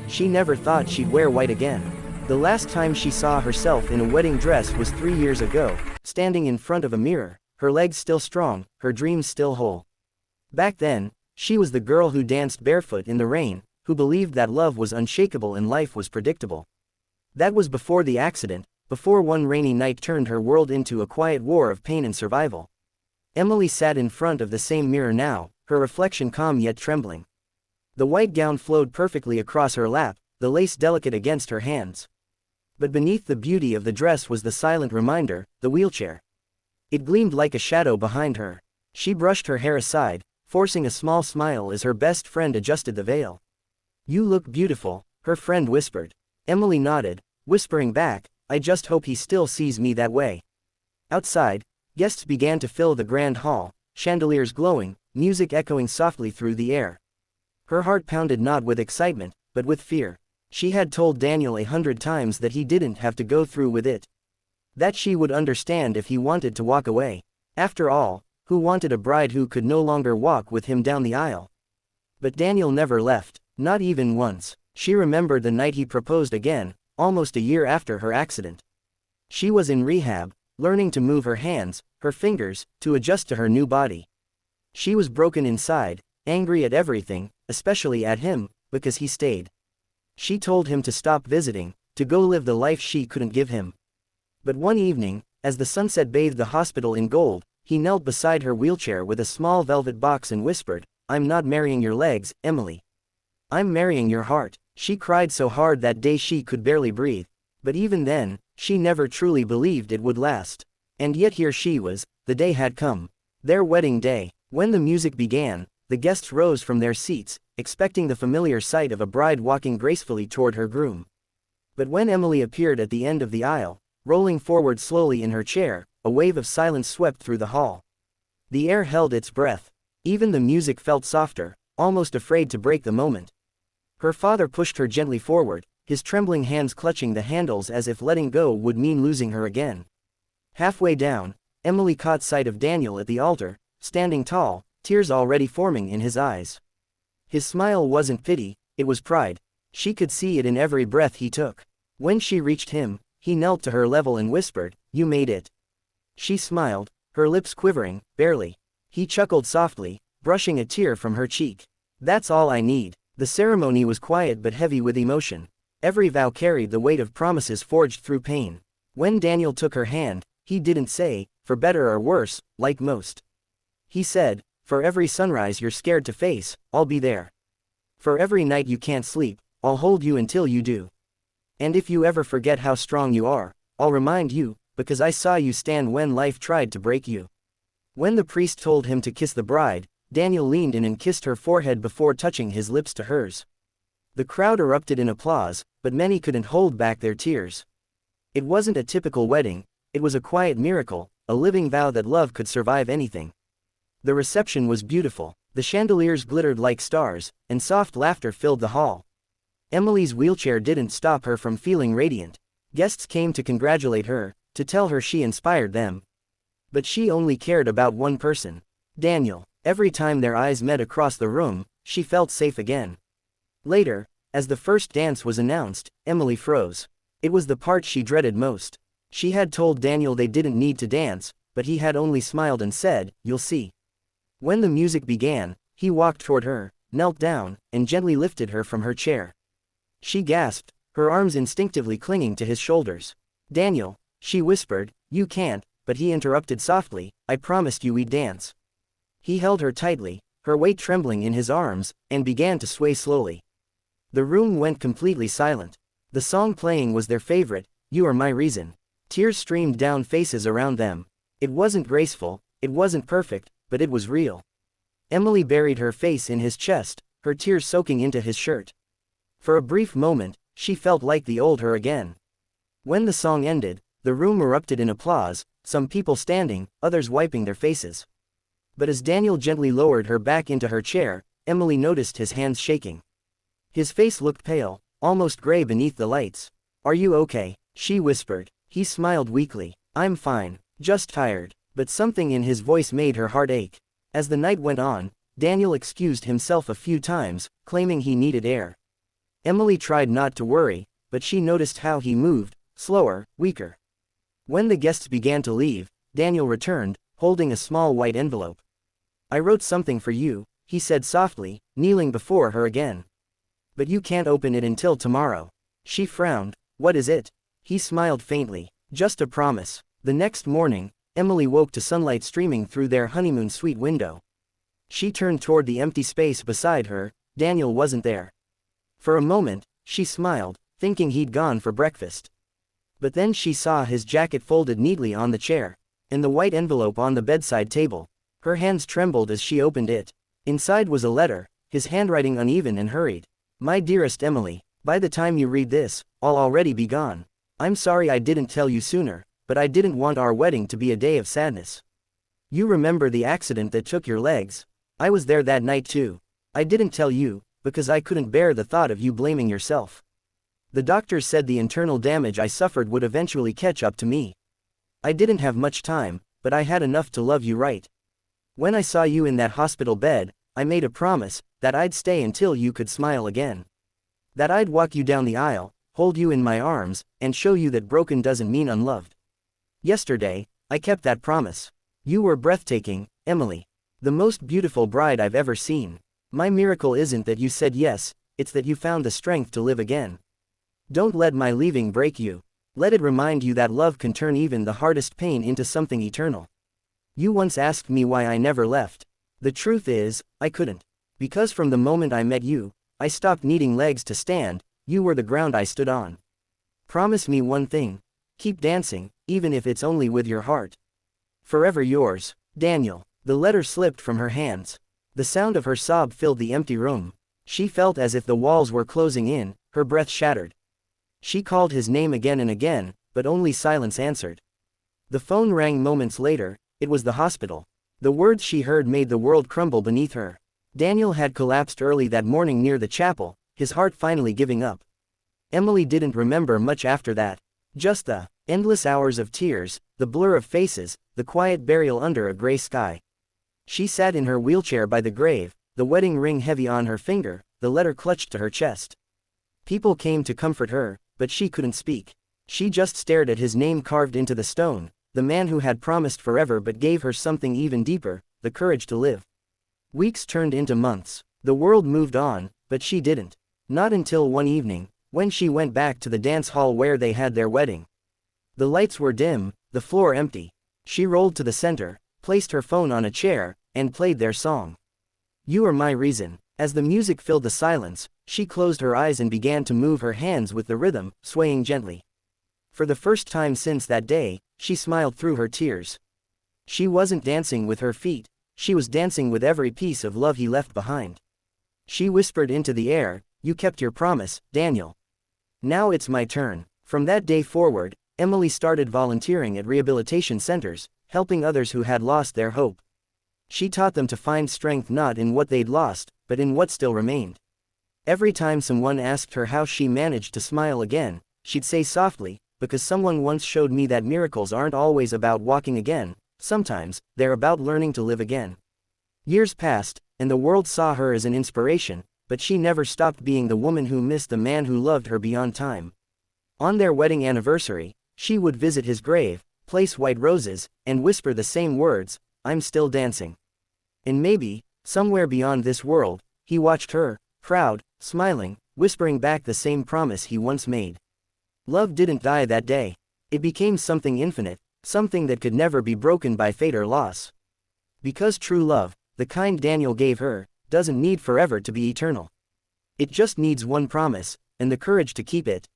She never thought she'd wear white again. The last time she saw herself in a wedding dress was 3 years ago, standing in front of a mirror, her legs still strong, her dreams still whole. Back then, she was the girl who danced barefoot in the rain, who believed that love was unshakable and life was predictable. That was before the accident, before one rainy night turned her world into a quiet war of pain and survival. Emily sat in front of the same mirror now, her reflection calm yet trembling. The white gown flowed perfectly across her lap, the lace delicate against her hands. But beneath the beauty of the dress was the silent reminder, the wheelchair. It gleamed like a shadow behind her. She brushed her hair aside, forcing a small smile as her best friend adjusted the veil. "You look beautiful," her friend whispered. Emily nodded, whispering back, "I just hope he still sees me that way." Outside, guests began to fill the grand hall, chandeliers glowing, music echoing softly through the air. Her heart pounded not with excitement, but with fear. She had told Daniel 100 times that he didn't have to go through with it. That she would understand if he wanted to walk away. After all, who wanted a bride who could no longer walk with him down the aisle? But Daniel never left, not even once. She remembered the night he proposed again, almost a year after her accident. She was in rehab, learning to move her hands, her fingers, to adjust to her new body. She was broken inside, angry at everything, especially at him, because he stayed. She told him to stop visiting, to go live the life she couldn't give him. But one evening, as the sunset bathed the hospital in gold, he knelt beside her wheelchair with a small velvet box and whispered, "I'm not marrying your legs, Emily. I'm marrying your heart." She cried so hard that day she could barely breathe. But even then, she never truly believed it would last. And yet here she was, the day had come. Their wedding day. When the music began, the guests rose from their seats, expecting the familiar sight of a bride walking gracefully toward her groom. But when Emily appeared at the end of the aisle, rolling forward slowly in her chair, a wave of silence swept through the hall. The air held its breath. Even the music felt softer, almost afraid to break the moment. Her father pushed her gently forward, his trembling hands clutching the handles as if letting go would mean losing her again. Halfway down, Emily caught sight of Daniel at the altar, standing tall, tears already forming in his eyes. His smile wasn't pity, it was pride. She could see it in every breath he took. When she reached him, he knelt to her level and whispered, "You made it." She smiled, her lips quivering, barely. He chuckled softly, brushing a tear from her cheek. "That's all I need." The ceremony was quiet but heavy with emotion. Every vow carried the weight of promises forged through pain. When Daniel took her hand, he didn't say, "For better or worse," like most. He said, "For every sunrise you're scared to face, I'll be there. For every night you can't sleep, I'll hold you until you do. And if you ever forget how strong you are, I'll remind you, because I saw you stand when life tried to break you." When the priest told him to kiss the bride, Daniel leaned in and kissed her forehead before touching his lips to hers. The crowd erupted in applause, but many couldn't hold back their tears. It wasn't a typical wedding, it was a quiet miracle, a living vow that love could survive anything. The reception was beautiful, the chandeliers glittered like stars, and soft laughter filled the hall. Emily's wheelchair didn't stop her from feeling radiant. Guests came to congratulate her, to tell her she inspired them. But she only cared about one person, Daniel. Every time their eyes met across the room, she felt safe again. Later, as the first dance was announced, Emily froze. It was the part she dreaded most. She had told Daniel they didn't need to dance, but he had only smiled and said, "You'll see." When the music began, he walked toward her, knelt down, and gently lifted her from her chair. She gasped, her arms instinctively clinging to his shoulders. "Daniel," she whispered, "you can't," but he interrupted softly, "I promised you we'd dance." He held her tightly, her weight trembling in his arms, and began to sway slowly. The room went completely silent. The song playing was their favorite, "You Are My Reason." Tears streamed down faces around them. It wasn't graceful, it wasn't perfect, but it was real. Emily buried her face in his chest, her tears soaking into his shirt. For a brief moment, she felt like the old her again. When the song ended, the room erupted in applause, some people standing, others wiping their faces. But as Daniel gently lowered her back into her chair, Emily noticed his hands shaking. His face looked pale, almost gray beneath the lights. "Are you okay?" she whispered. He smiled weakly. "I'm fine, just tired." But something in his voice made her heart ache. As the night went on, Daniel excused himself a few times, claiming he needed air. Emily tried not to worry, but she noticed how he moved, slower, weaker. When the guests began to leave, Daniel returned, holding a small white envelope. "I wrote something for you," he said softly, kneeling before her again. "But you can't open it until tomorrow." She frowned. "What is it?" He smiled faintly. "Just a promise." The next morning, Emily woke to sunlight streaming through their honeymoon suite window. She turned toward the empty space beside her. Daniel wasn't there. For a moment, she smiled, thinking he'd gone for breakfast. But then she saw his jacket folded neatly on the chair, and the white envelope on the bedside table. Her hands trembled as she opened it. Inside was a letter, his handwriting uneven and hurried. "My dearest Emily, by the time you read this, I'll already be gone. I'm sorry I didn't tell you sooner, but I didn't want our wedding to be a day of sadness. You remember the accident that took your legs? I was there that night too. I didn't tell you, because I couldn't bear the thought of you blaming yourself. The doctors said the internal damage I suffered would eventually catch up to me. I didn't have much time, but I had enough to love you right. When I saw you in that hospital bed, I made a promise that I'd stay until you could smile again. That I'd walk you down the aisle, hold you in my arms, and show you that broken doesn't mean unloved. Yesterday, I kept that promise. You were breathtaking, Emily. The most beautiful bride I've ever seen. My miracle isn't that you said yes, it's that you found the strength to live again. Don't let my leaving break you. Let it remind you that love can turn even the hardest pain into something eternal. You once asked me why I never left. The truth is, I couldn't. Because from the moment I met you, I stopped needing legs to stand. You were the ground I stood on. Promise me one thing. Keep dancing, even if it's only with your heart. Forever yours, Daniel." The letter slipped from her hands. The sound of her sob filled the empty room. She felt as if the walls were closing in, her breath shattered. She called his name again and again, but only silence answered. The phone rang moments later. It was the hospital. The words she heard made the world crumble beneath her. Daniel had collapsed early that morning near the chapel, his heart finally giving up. Emily didn't remember much after that. Just the endless hours of tears, the blur of faces, the quiet burial under a gray sky. She sat in her wheelchair by the grave, the wedding ring heavy on her finger, the letter clutched to her chest. People came to comfort her, but she couldn't speak. She just stared at his name carved into the stone, the man who had promised forever but gave her something even deeper, the courage to live. Weeks turned into months. The world moved on, but she didn't. Not until one evening, when she went back to the dance hall where they had their wedding. The lights were dim, the floor empty. She rolled to the center, placed her phone on a chair, and played their song. "You Are My Reason." As the music filled the silence, she closed her eyes and began to move her hands with the rhythm, swaying gently. For the first time since that day, she smiled through her tears. She wasn't dancing with her feet, she was dancing with every piece of love he left behind. She whispered into the air, "You kept your promise, Daniel. Now it's my turn." From that day forward, Emily started volunteering at rehabilitation centers, helping others who had lost their hope. She taught them to find strength not in what they'd lost, but in what still remained. Every time someone asked her how she managed to smile again, she'd say softly, "Because someone once showed me that miracles aren't always about walking again, sometimes, they're about learning to live again." Years passed, and the world saw her as an inspiration, but she never stopped being the woman who missed the man who loved her beyond time. On their wedding anniversary, she would visit his grave, place white roses, and whisper the same words, "I'm still dancing." And maybe, somewhere beyond this world, he watched her, proud, smiling, whispering back the same promise he once made. Love didn't die that day. It became something infinite, something that could never be broken by fate or loss. Because true love, the kind Daniel gave her, doesn't need forever to be eternal. It just needs one promise, and the courage to keep it.